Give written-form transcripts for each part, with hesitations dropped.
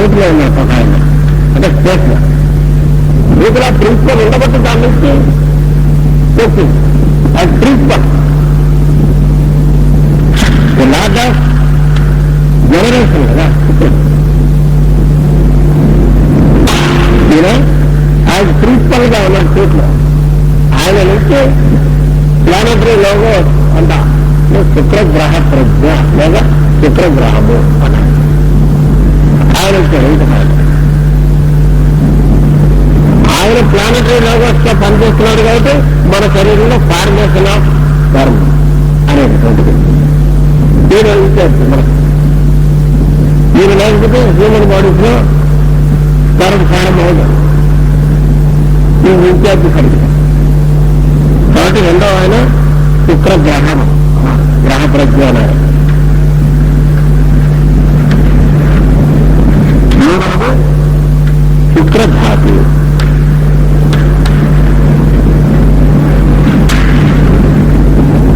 స్టేట్లో ఉన్నారు ఒక ఆయన, అంటే స్టేట్లో మీకు ఆ ప్రిన్సిపల్ ఉండబట్టి దాని నుంచి వచ్చింది. అది ప్రిన్సిపల్ లార్డ్ ఆఫ్ జనరేషన్ కదా. ఈయన ఆయన ప్రిన్సిపల్ గా ఉన్నాడు స్టేట్లో. ఆయన నుంచి ప్లానటరీ లోగో అంట శుక్రగ్రహ ప్రజ్ఞ లేదా శుక్రగ్రహము అన్నాడు. ఆయన వచ్చాడు. ఆయన ప్లానటరీ లోగోస్ గా పనిచేస్తున్నాడు కాబట్టి మన శరీరంలో ఫార్మేషన్ ఆఫ్ ధర్మ అనేటువంటిది ఈయన ఇచ్చారు మనకు. ఈయన లేకపోతే హ్యూమన్ బాడీస్ లో ధర్మ ఫారం అవుతుంది. ఈ ఇన్ఛార్జి సరిగ్గా కాబట్టి రెండో ఆయన శుక్రగ్రహం గ్రహ ప్రజ్ఞ అన్నారు. శుక్రధాతు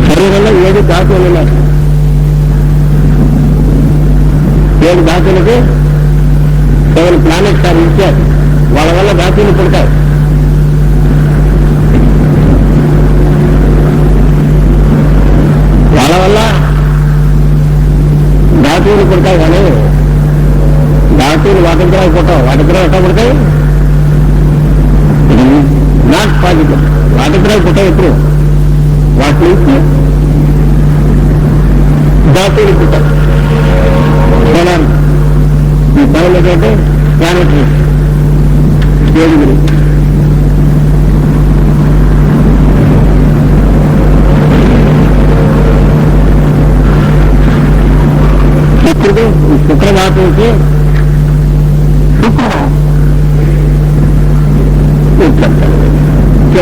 శరీరంలో 7 ధాతువులు ఉన్నాయి. 7 ధాతువులకి 7 ప్లానెట్స్ ఆర్ ఇచ్చారు. వాళ్ళ వల్ల ధాతువులు పుడతాయి. వాళ్ళ వల్ల ధాతువులు పుడతాయి కానీ ధాతువులు వాటిద్దరూ పుట్టవు. వాటిద్దరూ ఎట్లా పుడతాయి? Not positive. వాటిద్దరూ పుట్టాయి. ఎప్పుడు వాటి నుంచి ధాతువులు పుట్టాయి. సోలార్ ఈ పనులు ఏంటంటే ప్లానెటరీ 7 శుక్రుడు శుక్రధాతువుకి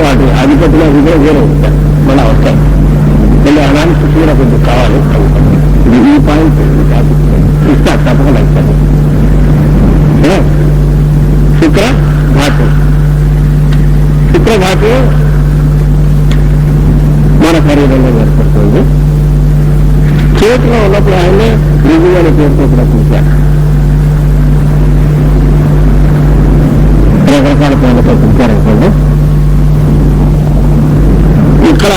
వాటి అధిపతిలో ఇదే వేరే ఉంటారు. మళ్ళీ వస్తాయి. మళ్ళీ అలాంటి శుక్రుడు కొంచెం కావాలి. ఇది ఈ పాయింట్ ఇస్తారు తప్పకుండా ఇస్తారు. శుక్రధాతు శుక్రధాతు మన శరీరంలో ఏర్పడుతుంది. చేతిలో ఉన్నప్పుడు ఆయనే రుజువు అనే పేరుతో కూడా చూశారు. రకరకాల పేర్లతో చూశారనుకోండి. ఇక్కడ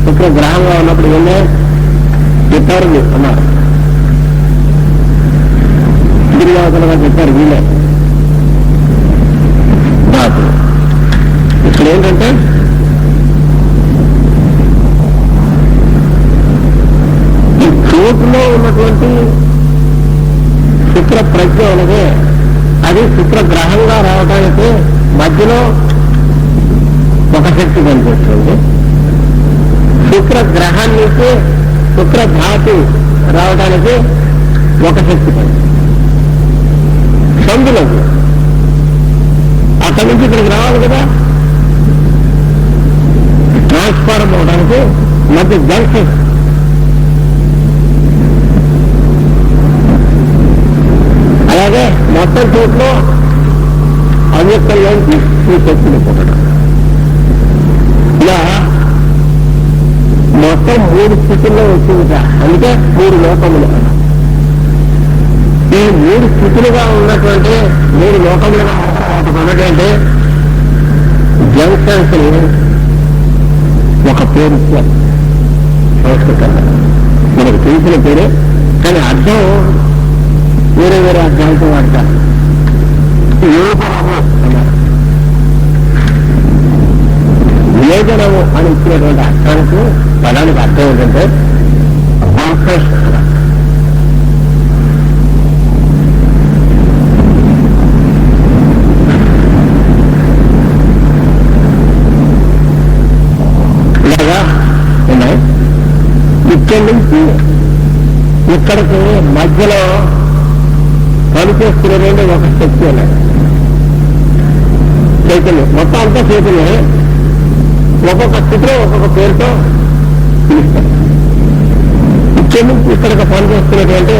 శుక్రగ్రహంగా ఉన్నప్పుడు ఏమే చెప్పారు అన్నారు. గిరివాసులుగా చెప్పారు వీళ్ళే ధాతు. ఇక్కడ ఏంటంటే చోటులో ఉన్నటువంటి శుక్ర ప్రజ్ఞ అనేది అది శుక్రగ్రహంగా రావడానికి మధ్యలో ఒక శక్తి పనిచేస్తుంది. శుక్రగ్రహం నుంచి శుక్రధాతు రావడానికి ఒక శక్తి పని సందులోకి అక్కడి నుంచి ఇక్కడికి రావాలి కదా. ట్రాన్స్ఫార్మ్ అవడానికి మధ్య జంక్షన్. అలాగే మొత్తం చోట్లో అవ్యక్తంలోంచి ఈ శక్తిని పొందడం. ఇలా మొత్తం 3 స్థితుల్లో వచ్చిందిట. అందుకే 3 లోకములు. ఈ 3 స్థితులుగా ఉన్నటువంటి 3 లోకములుగా ఉన్నటువంటి జంక్షన్స్ ఒక పేరు ఇచ్చారు సంస్కృతంలో. మనకు తెలిసిన పేరే కానీ అర్థం వేరే వేరే అర్థాలతో వాడతారు. యోజనము అని ఇచ్చినటువంటి అర్థానికి పదానికి అర్థం ఏంటంటే ఇలాగా ఉన్నాయి. ఇక్కడి నుంచి ఇక్కడికి మధ్యలో పనిచేస్తున్నటువంటి ఒక శక్తి ఉన్నాయి. చైతన్యం మొత్తం అంతా చైతన్యమే. ఒక్కొక్క స్థితిలో ఒక్కొక్క పేరుతో పిలుస్తారు. ఇక్కడి నుంచి ఇక్కడికి పనిచేస్తున్నటువంటి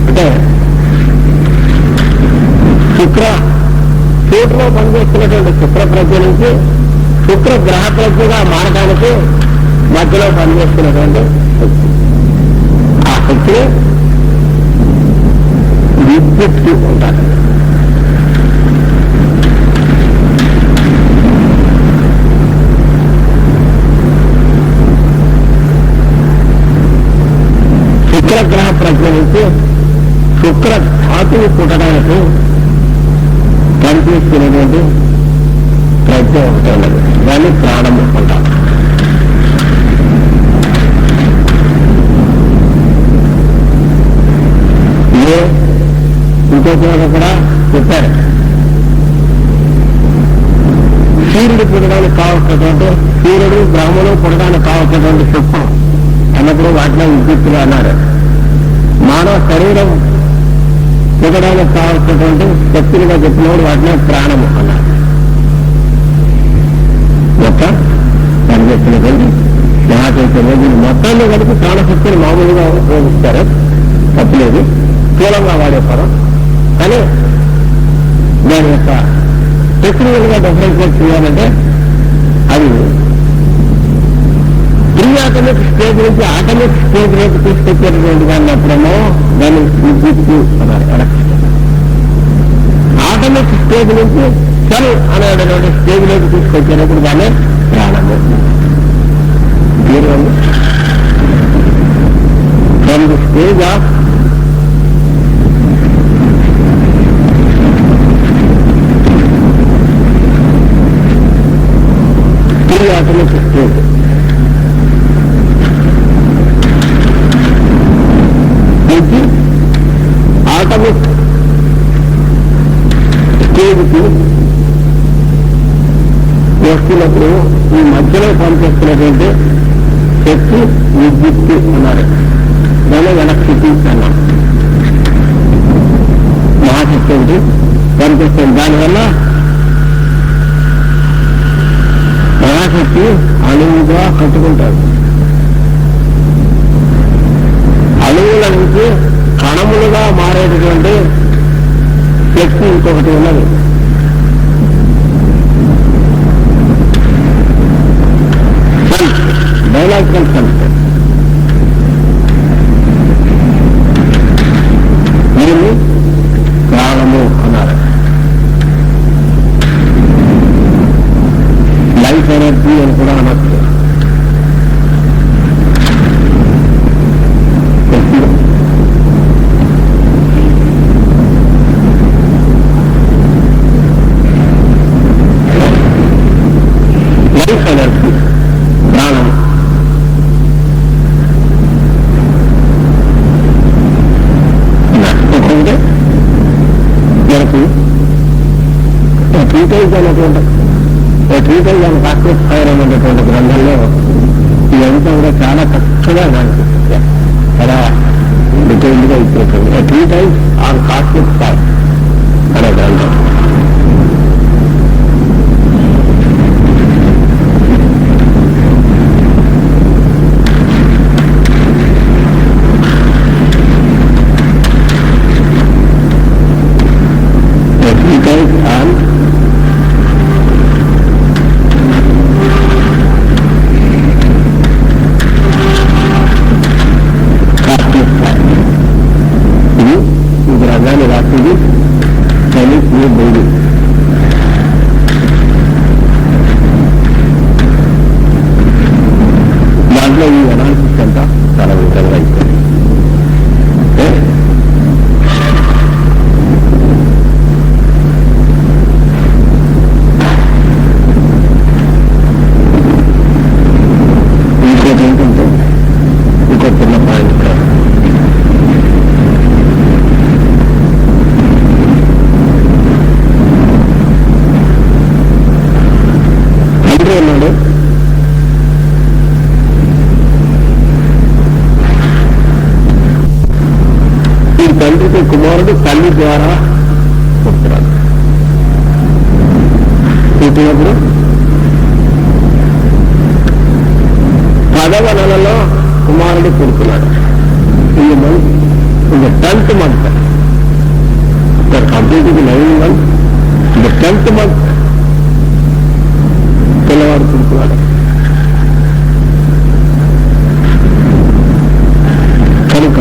అంటే శుక్ర చోటులో పనిచేస్తున్నటువంటి శుక్ర ప్రజ్ఞ నుంచి శుక్ర గ్రహ ప్రజ్ఞగా మారడానికి మధ్యలో పనిచేస్తున్నటువంటి శక్తి. ఆ శక్తి విద్యుత్తు ఉంటారు. శుక్రగ్రహ ప్రజ్ఞ నుంచి శుక్ర ధాతువు పుట్టడానికి పనిచేస్తున్నటువంటి ప్రజ్ఞ ఒకటి ఉన్నది. దాన్ని ప్రాణము అంటారు. ఇంకో చోట కూడా చెప్పారు, సూర్యుడు పుట్టడానికి కావలసినటువంటి సూర్యుడు బ్రహ్మను పుట్టడానికి కావలసినటువంటి శుభ్రం అన్నప్పుడు వాటిలో విద్యుత్తులు అన్నారు. మానవ శరీరం పుట్టడానికి కావలసినటువంటి శక్తులుగా చెప్పినప్పుడు వాటిలో ప్రాణము అన్నారు. మొత్తం పనిచేస్తున్నటువంటి మహాచైతన్యం మొత్తాన్ని కలిపి ప్రాణశక్తిని మామూలుగా ఉపయోగిస్తారు, తప్పలేదు, స్థూలంగా వాడే పదం. కానీ దాని యొక్క టెక్నికల్ గా డిఫరెన్షియేట్ చేయాలంటే అది ప్రీ ఆటమిక్ స్టేజ్ నుంచి ఆటమిక్ స్టేజ్ లోకి తీసుకొచ్చేటటువంటి దాన్ని అప్పుడేమో దాన్ని విద్యుత్తు అన్నారు, ఎలక్ట్రిసిటీ. ఆటమిక్ స్టేజ్ నుంచి సెల్ అనేటటువంటి స్టేజ్ లోకి తీసుకొచ్చేటప్పుడు దాన్ని ప్రాణము. From the stage of atomic stage నుంచి ఆటమిక్ స్టేజ్కి వస్తున్నప్పుడు ఈ మధ్యలో పనిచేస్తున్నటువంటి శక్తి విద్యుత్తు అన్నారు. దాని ఎలక్ట్రిసిటీ అన్నాం. మహాశక్తి ఒకటి పనిచేస్తుంది. దానివల్ల మహాశక్తి అణువుగా కట్టుకుంటారు. అణువుల నుంచి కణములుగా మారేటటువంటి శక్తి ఇంకొకటి ఉన్నది. Biological sense. దీన్ని ప్రాణము అన్నారు. లైఫ్ ఎనర్జీ అని కూడా అనొచ్చు. లైఫ్ ఎనర్జీ ప్రాణం. అంటే మనకు ట్రీటైజ్ అనేటువంటి ట్రీటైజ్ అండ్ కాస్మిక్ ఫైర్ అనేటువంటి గ్రంథంలో ఇదంతా కూడా చాలా చక్కగా కనిపిస్తుంది, చాలా డీటెయిల్డ్ గా ఇచ్చేస్తుంది. ట్రీటైజ్ ఆన్ కాస్మిక్ ఫైర్ అనే గ్రంథం. ట్రీటైజ్ ఆన్ గ్రంథాన్ని రాసింది చైనీస్ న్యూ బోర్డు. దాంట్లో ఈ అనాలిసిస్ అంతా చాలా విధంగా ఇస్తుంది. ఇంకోటి ఏంటంటే ఇంకో చిన్న పాయింట్, ఉన్నాడు. ఈ తండ్రికి కుమారుడు తల్లి ద్వారా పుట్టాడు. పుట్టినప్పుడు 10వ నెలలో కుమారుడు పుడుతున్నాడు. ఈ మంత్ ఇది 10th month, కంప్లీట్ 9 months, ఇది 10th month పిల్లవాడు పుడుతున్నాడు. కనుక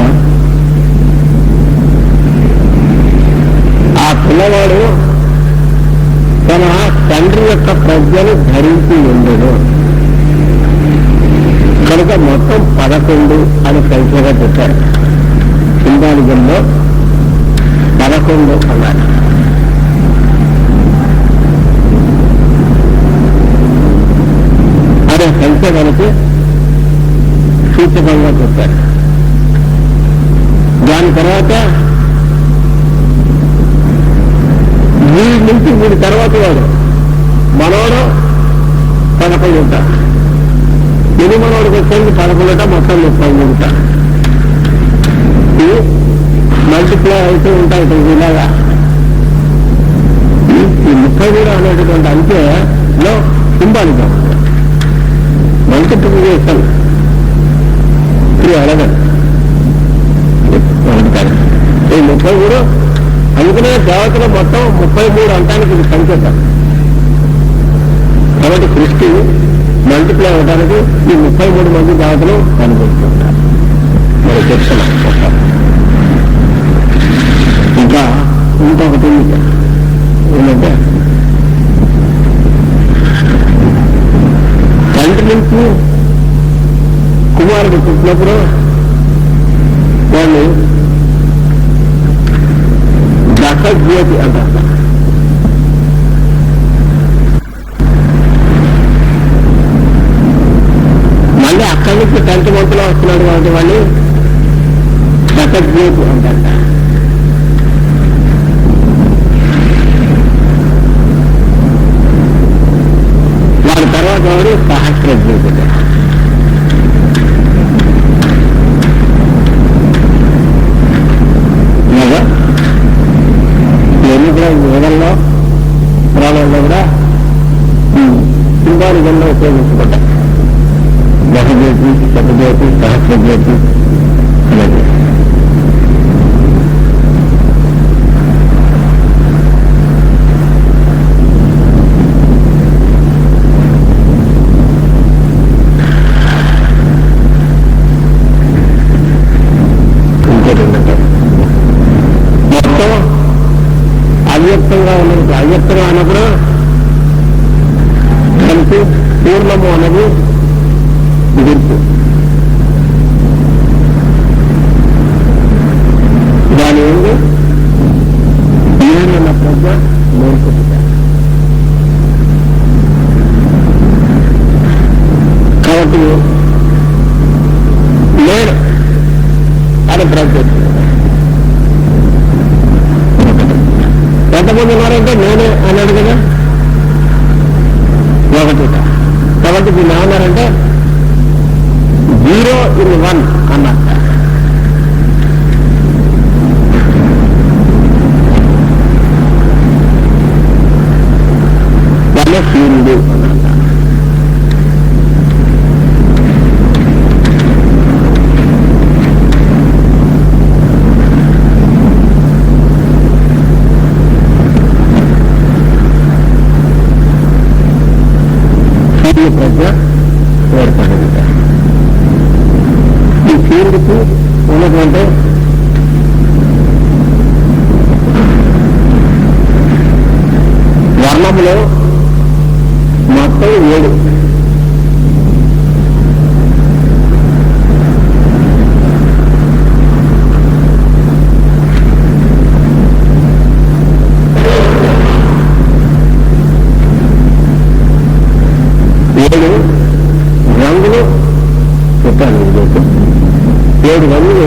ఉండదు. కనుక మొత్తం 11 అని సంఖ్యగా చెప్పారు. సింబాలిజంలో 11 అన్నారు. అనే సంఖ్య మనకి సూచకంగా చెప్పారు. దాని తర్వాత వీడి నుంచి వీడి తర్వాత వాడు మనోడు 11 ఎన్ని మనోడికి వచ్చేది 11 మొత్తం 33. ఇది మల్టిప్లై అవుతూ ఉంటాయి ఇలాగా. ఈ 33 అనేటువంటి అంకెలో సింబాలిజం మల్టిప్లికేషన్ 311 ఈ 33 అందుకనే దేవతలు మొత్తం 33 అంటానికి ఇది సంకేతం. కాబట్టి సృష్టి మల్టిప్లై అవడానికి ఈ 33 మంది దేవతలు కనిపిస్తుంటారు. మరి చెప్తున్నాం. ఇంకా ఇంకొకటి ఏంటంటే తండ్రి నుంచి కుమారుడు పుట్టినప్పుడు వాళ్ళు దశజ్యోతి అంటారు. మళ్ళీ అక్కడి నుంచి 10th monthలో వస్తున్నాడు కాబట్టి వాళ్ళు దశజ్యోతి అంటారు. వాడి తర్వాత వాడు సహస్రజ్యోతి. ఇవన్నీ కూడా వేదంలో పురాణంలో కూడా సింబాలిజంలో ఉపయోగించబడ్డాయి. దశజ్యోతి, శతజ్యోతి, సహస్రజ్యోతి అనేది. ఇంకోటి ఏంటంటే మొత్తం అవ్యక్తంగా ఉన్నది. అవ్యక్తంగా అన్నప్పుడు దానికి పూర్ణము అనేది గుర్తు. దాని ఏంటి నేనన్న ప్రజ్ఞ నేర్చుకుంటా. కాబట్టి నేను అని ప్రజ్ఞ. ఎంతమంది ఉన్నారంటే నేనే అన్నాడు కదా, ఒకటి. కాబట్టి దీన్ని ఏమన్నారంటే 0 in 1 అన్నట్ట. దాన్ని సూర్యుడు అన్నట్ట. సూర్య ప్రజ్ఞ ఏర్పడింది. ఈ సూర్యుడికి ఉన్నటువంటి వర్ణములో మొత్తం 7. రంగులు చెప్పాను. 7 రంగులు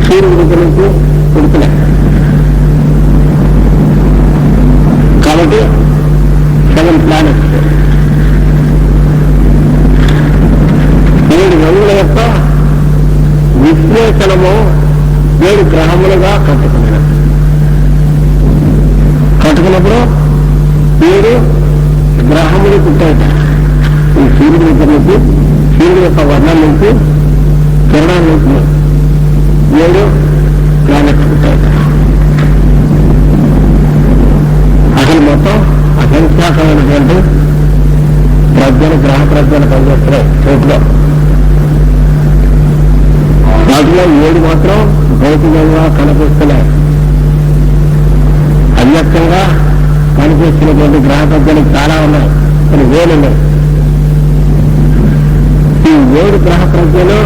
సూర్యుడి నుంచి పుడుతున్నాయి. కాబట్టి 7 planets. 7 రంగుల యొక్క విశ్లేషణము 7 గ్రహములుగా కట్టుకున్నప్పుడు 7 గ్రహములు పుట్టాయి. ఈ సూర్యుడి దగ్గర నుంచి, సూర్యుడి యొక్క వర్ణం నుంచి, కిరణాల నుంచి 7 ప్లానెట్స్ పుట్టాయి. అసలు మొత్తం అసంఖ్యాకమైనటువంటి ప్రజ్ఞలు, గ్రహ ప్రజ్ఞలు పనిచేస్తున్నాయి చోట్లో. వాటిలో 7 మాత్రం భౌతికంగా కనిపిస్తున్నాయి. అవ్యక్తంగా పనిచేస్తున్నటువంటి గ్రహ ప్రజ్ఞలు చాలా ఉన్నాయి, కొన్ని వేలు ఉన్నాయి. ఈ 7 గ్రహ ప్రజ్ఞలో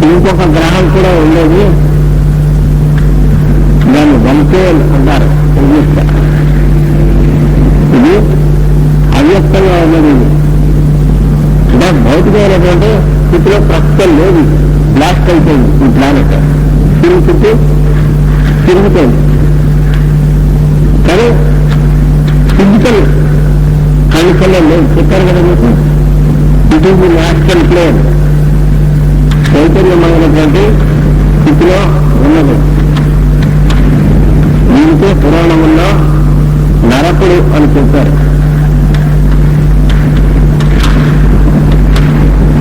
ఇంకొక గ్రహం కూడా ఉండేది, దాన్ని వంకేల్ అంటారు ఇంగ్లీష్. ఇది అవ్యక్తంగా ఉన్నది. అంటే భౌతికమైనటువంటి స్థితిలో ప్రస్తుతం లేదు, బ్లాస్ట్ అయిపోయింది. ఈ ప్లానెట్ తిరుగుతుంది, కానీ ఫిజికల్ కండిషన్లో లేదు. చెప్పారు కదా మీకు, it is the natural plane, చైతన్యమైనటువంటి స్థితిలో ఉన్నది. దీనికే పురాణముల్లో నరకుడు అని చెప్పారు.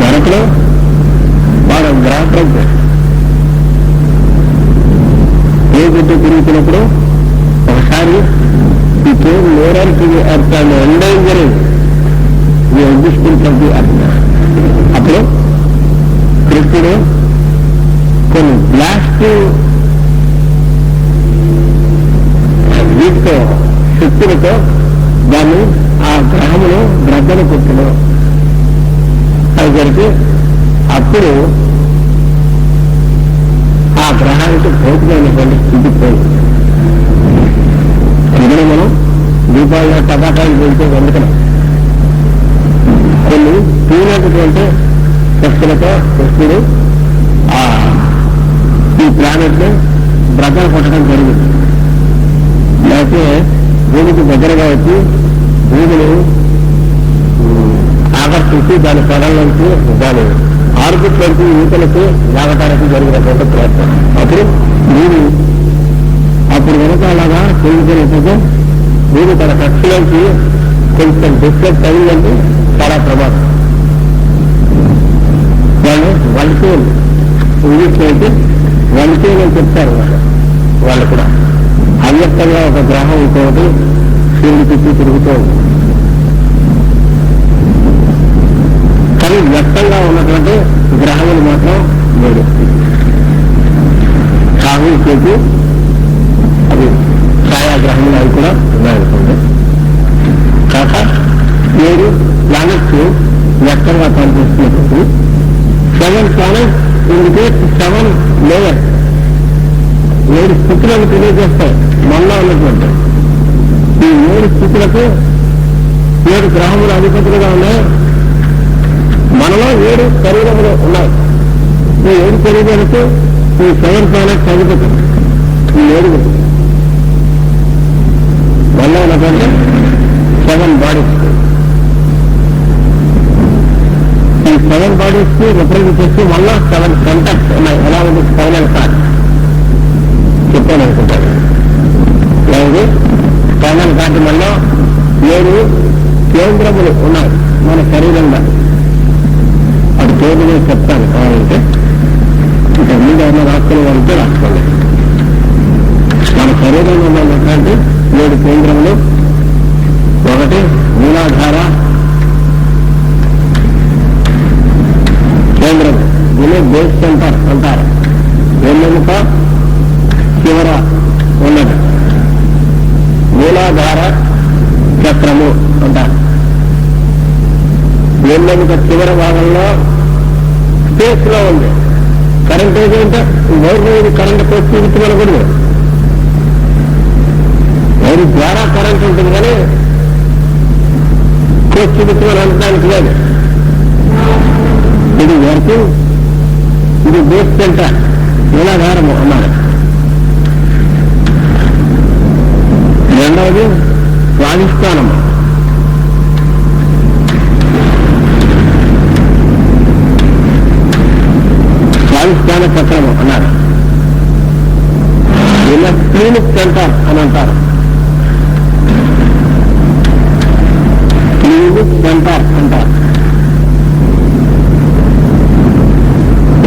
నరకుడు వాడు గ్రహప్రజ్ఞ. ఏ గుడ్డు తిరుగుతున్నప్పుడు ఒకసారి ఈ came nearer to the earth and endangering the existence of the earth. అప్పుడు కృష్ణుడు కొన్ని బ్లాస్ట్ వీటితో శక్తులతో దాన్ని ఆ గ్రహమును బ్రద్దలు కొట్టును. అది జరిగి అప్పుడు ఆ గ్రహానికి భౌతికమైనటువంటి స్థితి పోయింది. ఎందుకంటే మనం దీపావళిలో టబాకాయలు పెంచే వండుకనం కొన్ని తీనటువంటి శక్తులతో కృష్ణుడు ఈ ప్లానెట్ ని బ్రద్దలు కొట్టడం జరిగింది. లేకపోతే భూమికి దగ్గరగా వచ్చి భూమిని ఆకర్షించి దాని పొలంలోంచి దాని ఆర్బిట్లోంచి యువతలకి లాగటానికి జరిగినటువంటి ప్రయత్నం. అప్పుడు భూమి వెనక అలాగా పెరుగుతున్నట్టు భూమి తన కక్షలోంచి కొంచెం డిస్టర్బ్ అయిందంటే చాలా ప్రమాదం. వాళ్ళు వల్కేన్ ఇంగ్లీష్ అయితే వల్కేన్ అని చెప్తారు. వాళ్ళు కూడా అవ్యక్తంగా ఒక గ్రహం ఇంకోటి సూర్యుడి చుట్టూ తిరుగుతూ ఉంది. కానీ వ్యక్తంగా ఉన్నటువంటి గ్రహములు మాత్రం లేదు. రాహు కేతు అవి ఛాయాగ్రహములు అవి కూడా ఉన్నాయనుకోండి. కాక 7 ప్లానెట్స్ వ్యక్తంగా పనిచేస్తున్నప్పుడు 7 ప్లానెట్స్ ఇండికేట్ 7 లేయర్స్, 7 స్థితులను తెలియజేస్తాయి. మనలో ఉన్నటువంటి ఈ 7 స్థితులకు 7 గ్రహములు అధిపతులుగా ఉన్నాయి. మనలో 7 శరీరములు ఉన్నాయి. ఈ 7 శరీరాలకు ఈ 7 ప్లానెట్స్ అధిపతులు. ఈ 7 మనలో ఉన్నటువంటి 7 బాడీస్. ఈ 7 బాడీస్ కి రిప్రజెంట్ చేసి మళ్ళా 7 సెంటర్స్ ఉన్నాయి. ఎలా ఉంది స్పైనల్ కార్డ్ చెప్పాను అనుకుంటాను. లేదు స్పైనల్ కార్డు వల్ల 7 కేంద్రములు ఉన్నాయి మన శరీరంలో. అది కేంద్రమే చెప్తాను కావాలంటే. ఇక మీద ఏమైనా రాసుకోవాలంటే రాసుకోండి. మన శరీరంలో ఉన్నటువంటి 7 కేంద్రములు. ఒకటి మూలాధార కేంద్రం, దీన్ని బేస్ సెంటర్ అంటారు. వెన్నెముక చివర ఉన్నది మూలాధార చక్రము అంటారు. వెన్నెముక చివర భాగంలో స్పేస్ లో ఉంది. కరెంట్ ఏదంటే వైర్ కరెంట్ పోస్ట్ చూపించగలకూడదు. వైరు ద్వారా కరెంట్ ఉంటుంది కానీ పోస్ట్ చూపించమని అనడానికి లేదు. ఇది వర్కింగ్, ఇది బేస్ సెంటర్ మూలాధారము అన్నారు. రెండవది స్వాధిష్టానము. స్వాధిష్టాన చక్రము అన్నారు. ఇలా క్లినిక్ సెంటర్ అని అంటారు. క్లినిక్ సెంటర్ అంటారు.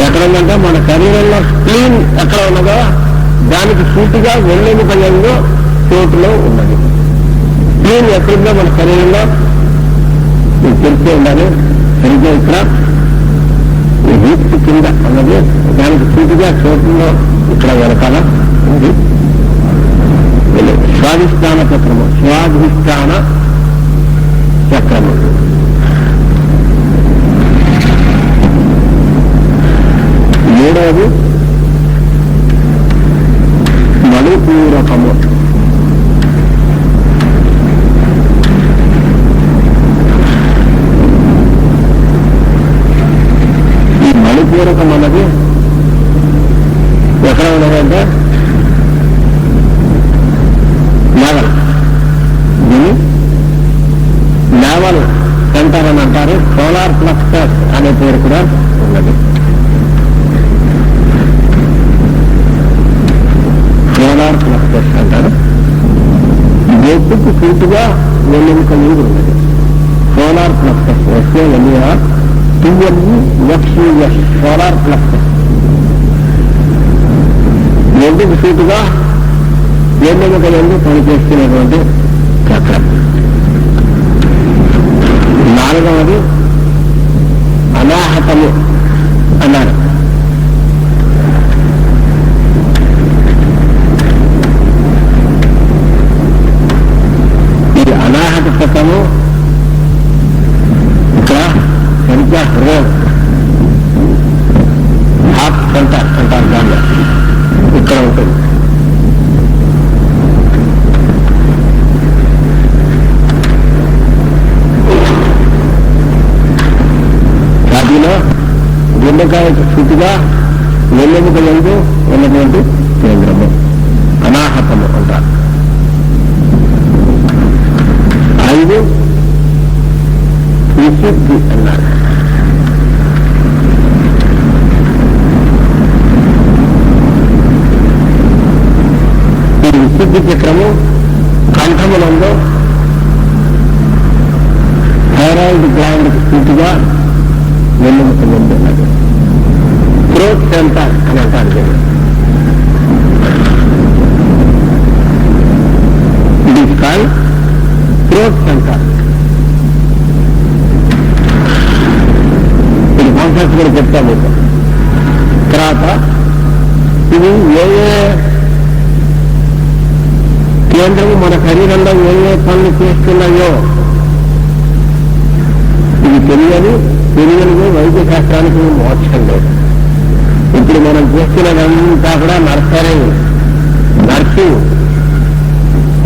ఎక్కడ ఉందంటే మన శరీరంలో స్ప్లీన్ ఎక్కడ ఉన్నదో దానికి సూటిగా వెన్నెముక యందు చోటులో ఉన్నది. స్ప్లీన్ ఎక్కడుందో మన శరీరంలో మీకు తెలిసే ఉండాలి. సరిగ్గా ఇక్కడ వీపు కింద అన్నది దానికి సూటిగా చోటులో ఇక్కడ వెనకాల ఉంది. స్వాధిష్టాన చక్రము, స్వాధిష్టాన చక్రము. మూడవది మణిపూరకము. ఈ మణిపూరకం అన్నది ఎక్కడ ఉన్నదంటే లెవెల్, దీన్ని లెవెల్ సెంటర్ అని అంటారు. సోలార్ ప్లక్సస్ అనే పేరు కూడా ఉన్నది. సోలార్ ప్లక్సస్ అంటారు. బొట్టుకు సూటుగా వెన్నెముక మీద ఉన్నది సోలార్ ప్లక్సస్. వస్తే SOLAR సోలార్ ప్లక్సస్. బొట్టుకు సూటుగా వెన్నెముక ఎందు పనిచేస్తున్నటువంటి చక్రం. నాలుగవది అనాహతము అన్నారు. ఈ అనాహత చక్రము ఇక్కడ సరిగ్గా హృదయం హార్ట్ సెంటర్ అంటారు, దాన్ని ఇక్కడ ఉంటుంది. వాటిలో గుండెకాయకు చుట్టుగా వెన్నెముక ఎందు ఉన్నటువంటి కేంద్రము అనాహతము అంటారు. 5 విశుద్ధి అన్నారు. ఈ విశుద్ధి చక్రము కంఠములందు థైరాయిడ్ గ్లాండ్ చుట్టుగా వెన్నెముక ముందు ఉన్నది. థ్రోట్ సెంటర్ అని అంటారు దీన్ని. It is called throat centre. ఇది కాన్సెప్ట్ కూడా చెప్తాను మీకు. తర్వాత ఇది ఏ కేంద్రము మన శరీరంలో ఏ పనులు చేస్తున్నాయో ఇది తెలియనిది వైద్య శాస్త్రానికి మోక్షం లేదు. ఇప్పుడు మనం చేస్తున్నదంతా కూడా నర్సింగ్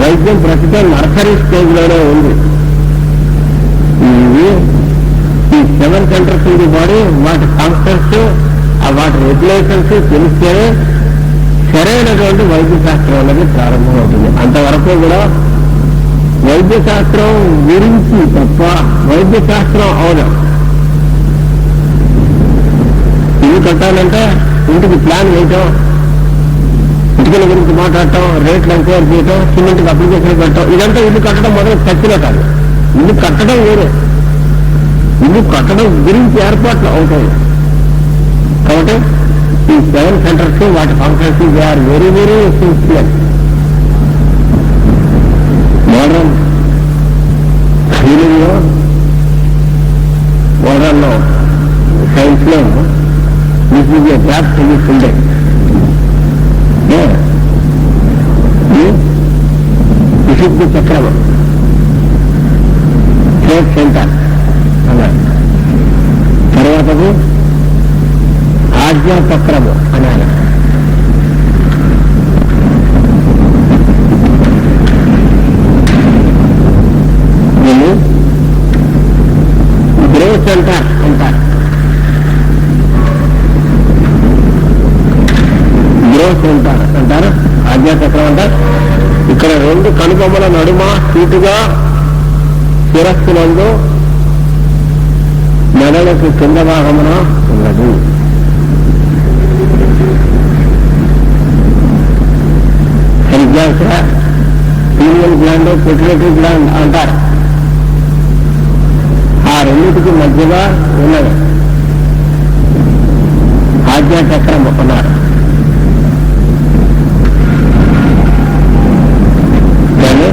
వైద్యం ప్రస్తుతం నర్సరీ స్టేజ్ లోనే ఉంది. ఈ 7 సెంటర్స్ ఉంది బాడీ, వాటి ఫంక్షన్స్, వాటి రెగ్యులేషన్స్ తెలిస్తేనే సరైనటువంటి వైద్య శాస్త్రం అనేది ప్రారంభమవుతుంది. అంతవరకు కూడా వైద్య శాస్త్రం గురించి తప్ప వైద్య శాస్త్రం అవడం. ఇల్లు కట్టాలంటే ఇంటికి ప్లాన్ వేయటం, ఇటుకల గురించి మాట్లాడటం, రేట్లు ఎంక్వైరీ చేయటం, సిమెంట్కి అప్లికేషన్ పెట్టడం, ఇదంతా ఇల్లు కట్టడం మొదలు చచ్చినా కాదు. ఇల్లు కట్టడం వేరే, ఇల్లు కట్టడం గురించి ఏర్పాట్లు అవుతాయి. కాబట్టి ఈ 7 సెంటర్స్ వాటి functions they are very very essential. Modern healing లో, మోడర్న్ సైన్స్ లో దిస్ ఈజ్ ఏ గ్యాప్ తెలుస్తుండే. విశుద్ధి చక్రము థ్రోట్ సెంటర్ అన్నారు. తర్వాతది ఆజ్ఞా చక్రము అన్నారు. దీన్ని గ్రో సెంటర్ అంటారు. గ్రో సెంటర్ అంటారు, ఆజ్ఞా చక్రం అంటారు. ఇక్కడ 2 కనుబొమ్మల నడుమ సూటుగా శిరస్సునందు మెదడుకు కింద భాగమున ఉన్నది. సరిగ్గా పీనియల్ గ్లాండ్, పిట్యూటరీ గ్లాండ్ అంటారు. ఆ రెండింటికి మధ్యగా ఉన్నది ఆజ్ఞా చక్రం అన్నారు. దాన్ని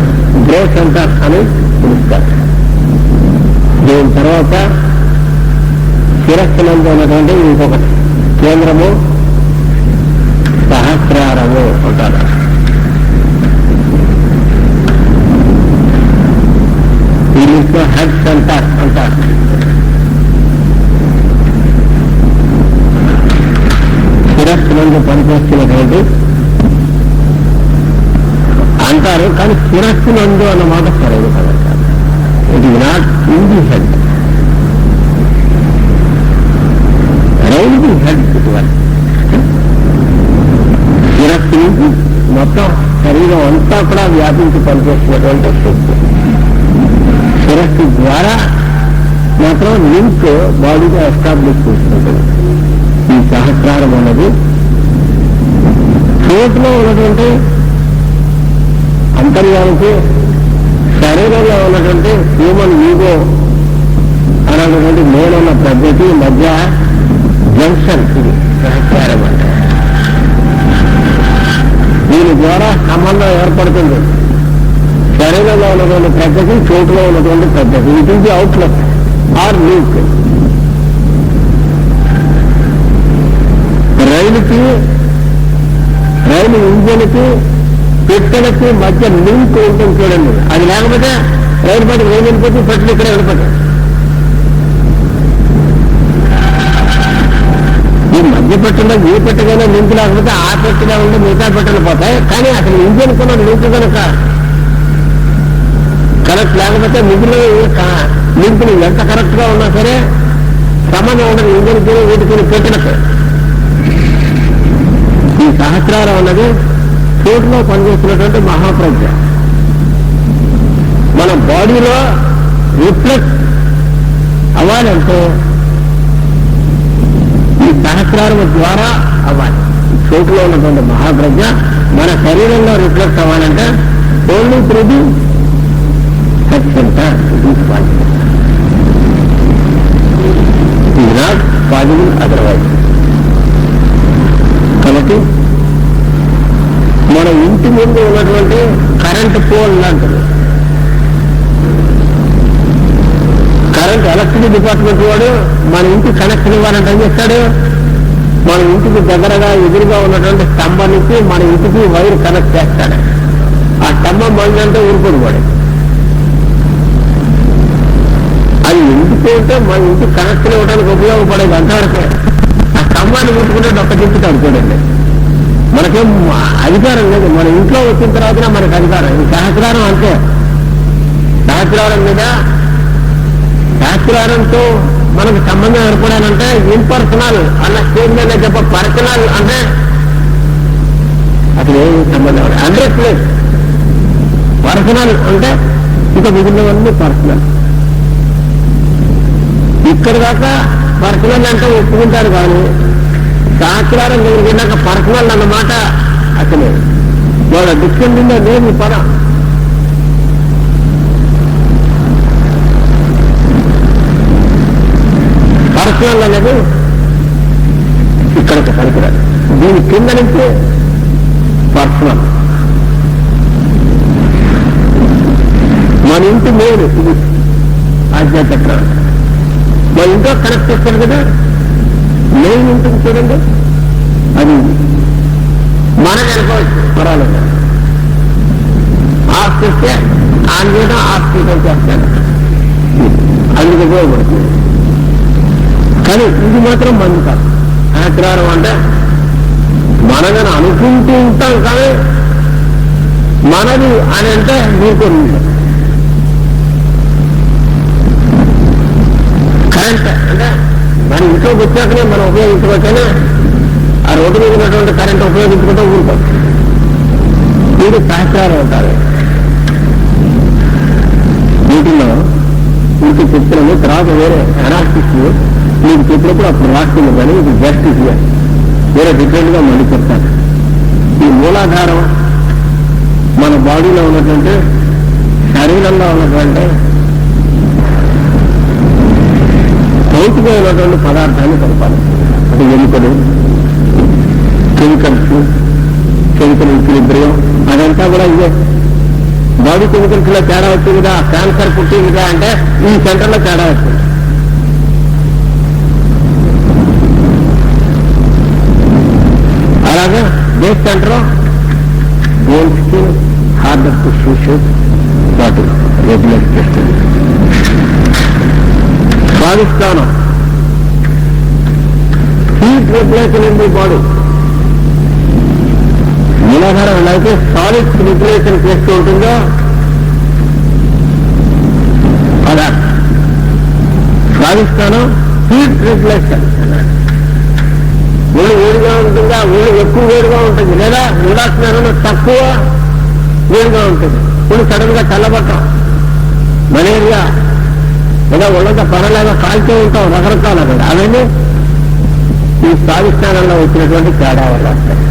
గ్రో సెంటర్ అని పిలుస్తారు. దీని తర్వాత శిరస్సునందు ఉన్నటువంటి ఇంకొకటి కేంద్రము సహస్రారము అంటారు. ఇంగ్లీష్లో హెడ్స్ అంటారు. శిరస్సునందు పనిచేస్తున్నటువంటి అంటారు, కానీ శిరస్సునందు అన్న మాట సరైన పదం కాదు. It is not in the head, around the head. శిరస్సు నుంచి మొత్తం శరీరం అంతా కూడా వ్యాపించి పనిచేస్తున్నటువంటి శక్తి. శిరస్సు ద్వారా మాత్రం లింక్ బాడీగా ఎస్టాబ్లిష్ చేసుకుంటుంది. ఈ సహస్రారం అన్నది చోటులో ఉన్నటువంటి అంతర్యానికి శరీరంలో ఉన్నటువంటి హ్యూమన్ ఈగో అనేటువంటి నేనున్న పద్ధతి మధ్య జంక్షన్. ఇది సహస్రారం అంటే దీని ద్వారా సంబంధం ఏర్పడుతుంది. శరీరంలో ఉన్నటువంటి పద్ధతి, చోటులో ఉన్నటువంటి పద్ధతి. It is the outlet or link. రైలు ఇంజన్కి పెట్టెలకి మధ్య లింక్ ఉంటుంది చూడండి. అది లేకపోతే రైలు పట్టి రైలు వెళ్ళిపోతే పెట్టెలు ఇక్కడే వెళ్ళిపోతాయి. ఈ మధ్య పెట్టెలో ఏ పెట్టగానే లింక్ లేకపోతే ఆ పెట్టెలో ఉండి మిగతా పెట్టెలు పోతాయి. కానీ అసలు ఇంజన్ కూడా లింక్ కనుక కరెక్ట్ లేకపోతే మిగిలిన లింకులు ఎంత కరెక్ట్ గా ఉన్నా సరే సంబంధం ఉండదు ఇంజన్కి వీటికి పెట్టెలకు. ఈ సహస్రారం అన్నది చోటులో పనిచేస్తున్నటువంటి మహాప్రజ్ఞ. మన బాడీలో రిఫ్లెక్ట్ అవ్వాలంటే ఈ సహస్రారం ద్వారా అవ్వాలి. చోటులో ఉన్నటువంటి మహాప్రజ్ఞ మన శరీరంలో రిఫ్లెక్ట్ అవ్వాలంటే ఓన్లీ త్రూ ది సెంటర్. ఇది నాట్ పాజిబుల్ అదర్వైజ్. కాబట్టి మన ఇంటి ముందు ఉన్నటువంటి కరెంట్ పోల్ లాంటిది. కరెంట్ ఎలక్ట్రిసిటీ డిపార్ట్మెంట్ వాడు మన ఇంటికి కనెక్షన్ ఇవ్వాలంటే ఏం చేస్తాడు? మన ఇంటికి దగ్గరగా ఎదురుగా ఉన్నటువంటి స్తంభం నుంచి మన ఇంటికి వైర్ కనెక్ట్ చేస్తాడు. ఆ స్తంభం మందంటే ఊరుకోడు వాడు. అది ఇంటికి ఉంటే మన ఇంటికి కనెక్షన్ ఇవ్వడానికి ఉపయోగపడేది అంతవరకే. ఆ స్తంభాన్ని ముట్టుకుంటే డొక్క తిప్పుతాడు చూడండి. మనకేం అధికారం లేదు. మన ఇంట్లో వచ్చిన తర్వాత మనకు అధికారం. ఈ సహస్రారం అంతే. సహస్రారం మీద శాస్త్రారంతో మనకు సంబంధం ఏర్పడాలంటే ఇంపర్సనల్ అన్న స్టేట్మెంట్ చెప్ప. పర్సనల్ అంటే అసలు ఏమి సంబంధం అడ్రస్ లేదు. పర్సనల్ అంటే ఇక మిగిలినవన్నీ పర్సనల్. ఇక్కడ దాకా పర్సనల్ అంటే ఒప్పుకుంటారు, కానీ శాస్త్రారం దగ్గరికి వెళ్ళాక పర్సనల్ అన్నమాట అసలు వాళ్ళ డిక్షనరీలో లేదు ఈ పదం. పర్సనల్ అనేది ఇక్కడికి పనికిరాదు. దీని కింద నుంచి పర్సనల్. మన ఇంటి మెయిన్ ఇది ఆధ్యాత్మిక. మన ఇంట్లో కనెక్ట్ చేస్తారు కదా మెయిన్ ఉంటుంది చూడండి. అది మనకు అనుకోవచ్చు, పర్వాలేదు. ఆఫ్ చేస్తే ఆన్ చేయడం, ఆఫ్ చేయడం చేస్తాను. అందుకు ఉపయోగపడుతుంది. కానీ ఇది మాత్రం మంది కాదు. సహస్రారం అంటే మనదని అనుకుంటూ ఉంటాం, కానీ మనది అని అంటే మీకు కరెంట్ అంటే మన ఇంట్లోకి వచ్చాకనే మనం ఉపయోగించుకోవచ్చనే ఆ రోడ్డు మీద ఉన్నటువంటి కరెంట్ ఉపయోగించుకుంటూ ఊరుకోం. వీటి సహస్రారం ఉంటారు. వీటిలో వీటి చెప్తున్నాము. తర్వాత వేరే అనాలిసిస్ మీకు చెప్పినప్పుడు అప్పుడు రాస్తుంది, కానీ ఇది జస్ట్ ఇది వేరే డిఫరెంట్ గా మళ్ళీ చెప్తాను. ఈ మూలాధారం మన బాడీలో ఉన్నటువంటి శరీరంలో ఉన్నటువంటి భౌతిగా ఉన్నటువంటి పదార్థాన్ని కలపాలి. అంటే ఎముకలు, కెమికల్స్, కెమికల్ ఈక్విలిబ్రియం, అదంతా కూడా ఇదే. బాడీ కెమికల్స్ లో తేడా వచ్చింది కదా, క్యాన్సర్ పుట్టింది కదా అంటే ఈ సెంటర్ లో తేడా వచ్చింది. Base centre bone skin harder to shoot body regular చేస్తుంది. స్వాదిష్టానం heat regulation in the body. మూలాధారం ఎలా అయితే సాలిడ్స్ రెగ్యులేషన్ చేస్తూ ఉంటుందో అలా స్వాదిష్టానం హీట్ రెగ్యులేషన్. ఒళ్ళు వేడిగా ఉంటుందా, ఒళ్ళు ఎక్కువ వేడిగా ఉంటుంది, లేదా ఉండాల్సిన తక్కువ వేడిగా ఉంటుంది. ఇప్పుడు సడన్ గా చల్లబట్టం, మలేరియా, లేదా ఒళ్ళంతా పడలేదా కాల్చూ ఉంటాం, రకరకాల అవన్నీ ఈ స్వాదిష్టానంలో వచ్చినటువంటి తేడా వల్ల వస్తాయి.